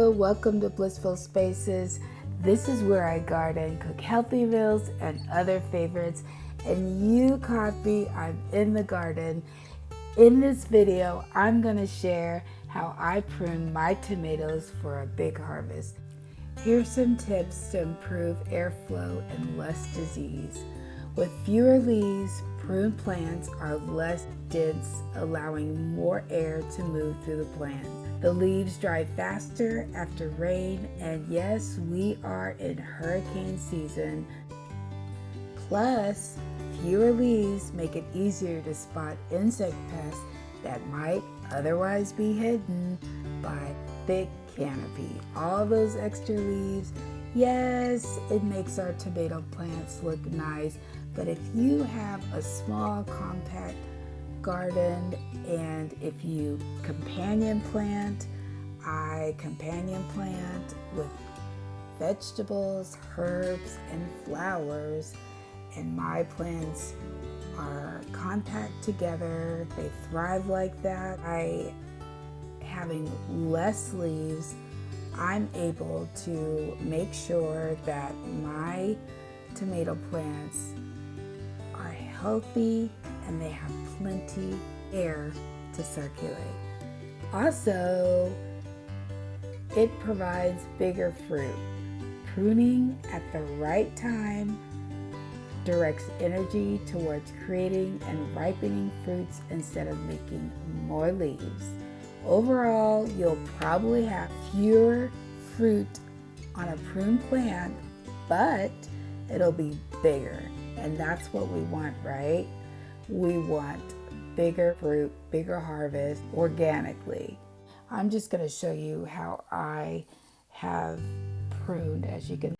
Hello, welcome to Blissful Spaces. This is where I garden, cook healthy meals and other favorites, and you caught me, I'm in the garden. In this video, I'm going to share how I prune my tomatoes for a big harvest. Here's some tips to improve airflow and less disease. With fewer leaves, pruned plants are less dense, allowing more air to move through the plant. The leaves dry faster after rain, and yes, we are in hurricane season. Plus, fewer leaves make it easier to spot insect pests that might otherwise be hidden by thick canopy. All those extra leaves, yes, it makes our tomato plants look nice, but if you have a small compact garden and if you companion plant, I companion plant with vegetables, herbs, and flowers, and my plants are compact together. They thrive like that. By having less leaves, I'm able to make sure that my tomato plants are healthy and they have plenty air to circulate. Also, it provides bigger fruit. Pruning at the right time directs energy towards creating and ripening fruits instead of making more leaves. Overall, you'll probably have fewer fruit on a pruned plant, but it'll be bigger. And that's what we want, right? We want bigger fruit, bigger harvest organically. I'm just going to show you how I have pruned. As you can